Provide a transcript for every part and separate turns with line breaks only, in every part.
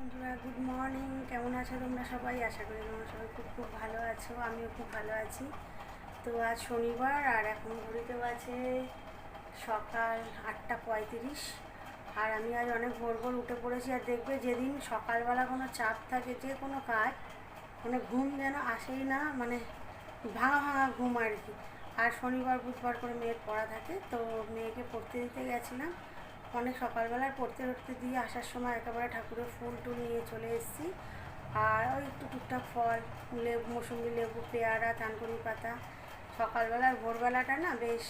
বন্ধুরা, good morning. কেমন আছো তোমরা সবাই? আশা করি তোমরা সবাই খুব খুব ভালো আছো। আমিও খুব ভালো আছি। তো আজ শনিবার আর এখন ঘড়িতে আছে সকাল 8:35। আর আমি আজ অনেক ভোর ভোর উঠে পড়েছি। আর দেখবে যেদিন সকালবেলা কোনো চাপ থাকে, যে কোনো কাজ, মানে ঘুম যেন আসেই না, মানে ভাঙা ভাঙা ঘুম আর কি। আর শনিবার বুধবার করে মেয়ের পড়া থাকে, তো মেয়েকে পড়তে দিতে গেছিলাম অনেক সকালবেলায়। পড়তে পড়তে দিয়ে আসার সময় একেবারে ঠাকুরের ফুল টুল নিয়ে চলে এসেছি। আর ওই একটু টুকটাক ফল, লেবু, মৌসুমি লেবু, পেয়ারা, থানকুনি পাতা। সকালবেলার ভোরবেলাটা না বেশ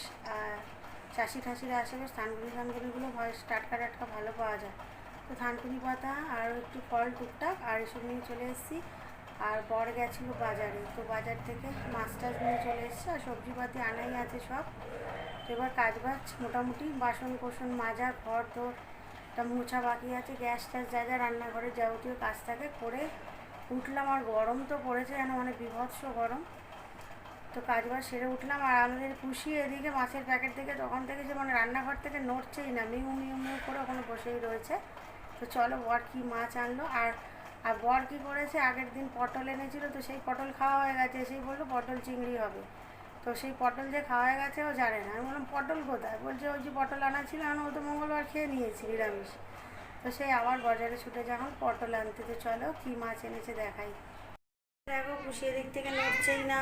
চাষি ঠাসিরা আসে, বেশ থানকুনিগুলো ভয়েস টাটকা টাটকা ভালো পাওয়া যায়। তো থানকুনি পাতা আর একটু ফল টুকটাক আর এসব নিয়ে চলে এসেছি। আর বর গেছিলো বাজারে, তো বাজার থেকে মাছ টাছ নিয়ে চলে এসেছে। আর সবজিপাতি আনাই আছে সব। তো এবার কাজবাজ মোটামুটি বাসন কোসন মাজা, ঘর দোর একটা মোছা বাকি আছে, গ্যাস ট্যাস যা যা রান্নাঘরের যাবতীয় কাজ থাকে করে উঠলাম। আর গরম তো পড়েছে যেন, মানে বিভৎস গরম। তো কাজবাজ সেরে উঠলাম। আর আমাদের খুশি এদিকে মাছের প্যাকেট থেকে তখন থেকে যে মানে রান্নাঘর থেকে নড়ছেই না, মিউ মিউ মিউ করে ওখানে বসেই রয়েছে। তো চলো বর কী মাছ আনলো। আর আর বর কী করেছে, আগের দিন পটল এনেছিল, তো সেই পটল খাওয়া হয়ে গেছে। সেই বললো পটল চিংড়ি হবে। তো সেই পটল যে খাওয়া হয়ে গেছে ও জানে না। আমি বললাম পটল কোথায়? বলছে ওই যে পটল আনা ছিল, ও তো মঙ্গলবার খেয়ে নিয়েছি নিরামিষ। তো সেই আবার বাজারে ছুটে যখন পটল আনতে। তো চলো কী মাছ এনেছে দেখাই। দেখো খুশি এদিক থেকে নড়ছেই না।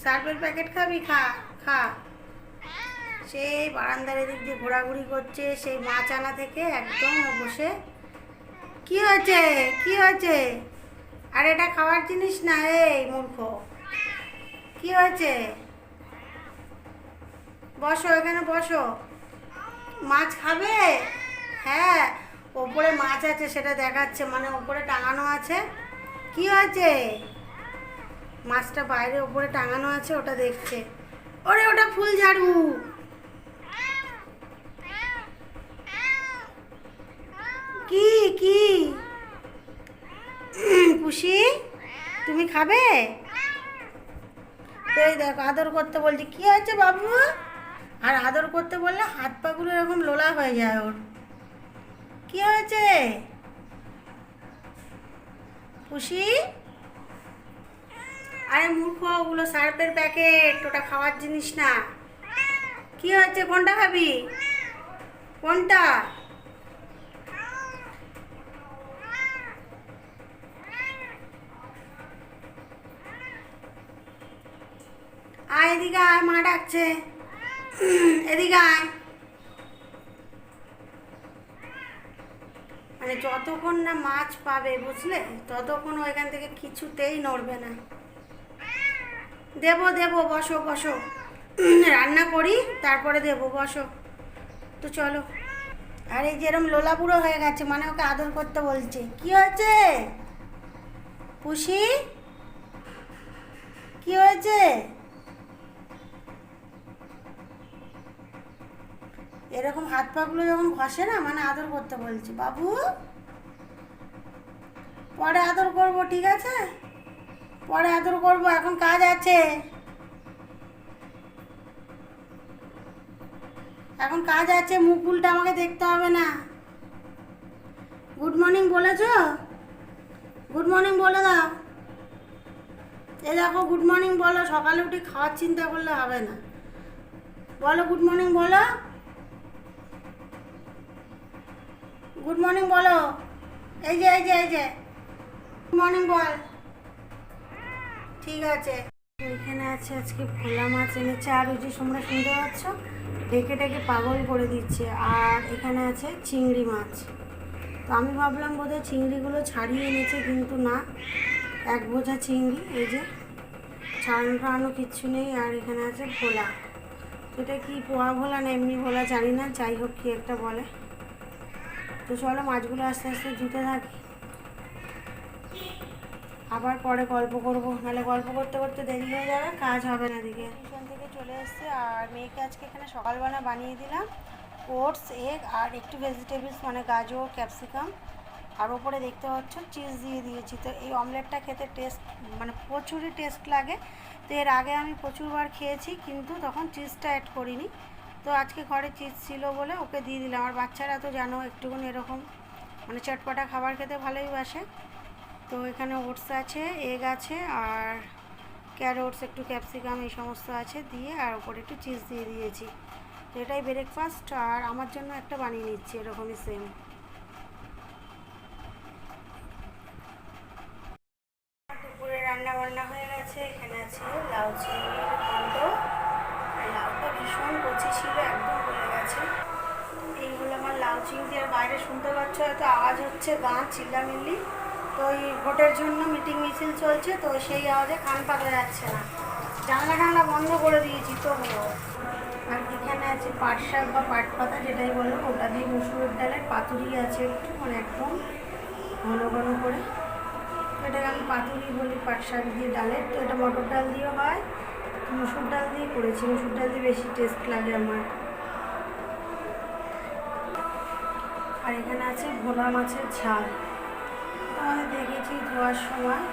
সার্ফের প্যাকেট খাবি? খা খা। সেই বারান্দার এদিক দিয়ে ঘোরাঘুরি করছে, সেই মাছ আনা থেকে একদম বসে। কি হয়েছে? কি হয়েছে? আর এটা খাওয়ার জিনিস না, এই মূর্খ। কি হয়েছে? বসো, এখানে বসো। মাছ খাবে? হ্যাঁ, ওপরে মাছ আছে, সেটা দেখাচ্ছে, মানে ওপরে টাঙানো আছে। কি হয়েছে? মাছটা বাইরে ওপরে টাঙানো আছে, ওটা দেখছে। ওরে ওটা ফুল ঝাড়ু। কি কি খুশি, তুমি খাবে? তো এই দেখো আদর করতে বলছি। কি হয়েছে বাবু? আর আদর করতে বললে হাত পাগুলো এরকম লোলা হয়ে যায় ওর। কি হয়েছে খুশি? আরে মূর্খ, ওগুলো সার্ফের প্যাকেট, ওটা খাওয়ার জিনিস না। কি হয়েছে? কোনটা খাবি? কোনটা? আয় এদিকে আয়, মা ডাকছে। এদিকে আয়। মানে যতক্ষণ না মাছ পাবে, বুঝলে, ততক্ষণ ওইখান থেকে কিছুতেই নড়বে না। দেবো দেবো, বসো বসো। রান্না করি তারপরে দেবো, বসো। তো চলো। আর এই যেরম লোলা বুড়ো হয়ে গেছে, মানে ওকে আদর করতে বলছে। কি হয়েছে খুশি? কি হয়েছে? এরকম হাত পাগুলো যখন ঘষে না, মানে আদর করতে বলছে। বাবু পরে আদর করব, ঠিক আছে? পরে আদর করব, এখন কাজ আছে। এখন কাজ আছে, মুখ উল্টে আমাকে দেখতে হবে না। গুড মর্নিং বলেছো? গুড মর্নিং বলে দাও। এ দেখো গুড মর্নিং বলো, সকালে উঠে খাওয়ার চিন্তা করলে হবে না। বলো গুড মর্নিং বলো। গুড মর্নিং বলো। এই যে এই যে এই যে গুড মর্নিং বল। ঠিক আছে। এখানে আছে আজকে ভোলা মাছ এনেছে। আর ওই যে তোমরা শুনতে পাচ্ছ, ডেকে ডেকে পাগল করে দিচ্ছে। আর এখানে আছে চিংড়ি মাছ। তো আমি ভাবলাম বোধহয় চিংড়িগুলো ছাড়িয়ে এনেছে, কিন্তু না, এক বোঝা চিংড়ি। এই যে ছাড়ানো টাড়ানো কিচ্ছু নেই। আর এখানে আছে ভোলা। এটা কি পোয়া ভোলা না এমনি ভোলা জানি না, যাই হোক কি একটা বলে। তো চলো মাছগুলো আস্তে আস্তে ধুতে থাকি, আবার পরে গল্প করবো, নাহলে গল্প করতে করতে দেরি হয়ে যাবে, কাজ হবে না। দিকে টিউশন থেকে চলে এসছে। আর মেয়েকে আজকে এখানে সকালবেলা বানিয়ে দিলাম ওটস, এগ আর একটু ভেজিটেবলস, মানে গাজর, ক্যাপসিকাম। আর ওপরে দেখতে পাচ্ছ চিজ দিয়ে দিয়েছি। তো এই অমলেটটা খেতে টেস্ট, মানে প্রচুরই টেস্ট লাগে। তো এর আগে আমি প্রচুরবার খেয়েছি, কিন্তু তখন চিজটা অ্যাড করিনি। তো আজকে ঘরে চিজ ছিল বলে ওকে দিয়ে দিলাম। আর বাচ্চারা তো জানো একটুকুনি এরকম মানে চটপটা খাবার খেতে ভালোই বাসে। তো এখানে ওটস আছে, এগ আছে, আর ক্যারোটস, একটু ক্যাপসিকাম, এই সমস্ত আছে দিয়ে, আর ওপরে একটু চিজ দিয়ে দিয়েছি। তো এটাই ব্রেকফাস্ট, আর আমার জন্য একটা বানিয়ে নিচ্ছি এরকমই সেম। দুপুরে রান্না বান্না হয়ে গেছে। এখানে আছে লাউ চিংড়ির ঘন্ট। লাউটা ভীষণ কচি ছিল, একদম গলে গেছে। এইগুলো আমার লাউ চিংড়ি। আর বাইরে শুনতে পাচ্ছ হয়তো আওয়াজ হচ্ছে, গান চিল্লামিল্লি। তো এই ভোটের জন্য মিটিং মিছিল চলছে, তো সেই আওয়াজে কান পাতা যাচ্ছে না। জানলা টানলা বন্ধ করে দিয়েছি তবুও। আর এখানে আছে পাট শাক বা পাট পাতা, যেটাই বলো, ওটা দিয়ে মুসুরের ডালের পাতুরি আছে একটু, মানে একদম ঘন ঘন করে। এটাকে আমি পাতুরি বলি, পাট শাক দিয়ে ডালের। তো এটা মটর ডাল দিয়েও হয়, মুসুর ডাল দিয়ে করেছি। মুসুর ডাল দিয়ে বেশি টেস্ট লাগে আমার। আর এখানে আছে ভোলা মাছের ঝাল, তোমাদের দেখেছি ধোয়ার সময়।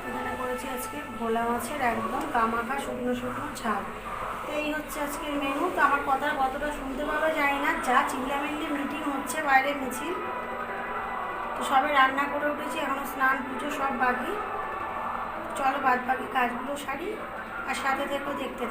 এখানে করেছি আজকে ভোলা মাছের একদম কামাখা শুকনো শুকনো ঝাল। তো এই হচ্ছে আজকের মেনু। তো আমার কথা কতটা শুনতে পাবে জানি না, যা চিল্লামিল্লি মিটিং হচ্ছে বাইরে, মিছিল। তো সবে রান্না করে উঠেছি, এখনও স্নান পুজো সব বাকি। চলো বাদ বাকি কাজগুলো সারি, আর সাথে দেখো, দেখতে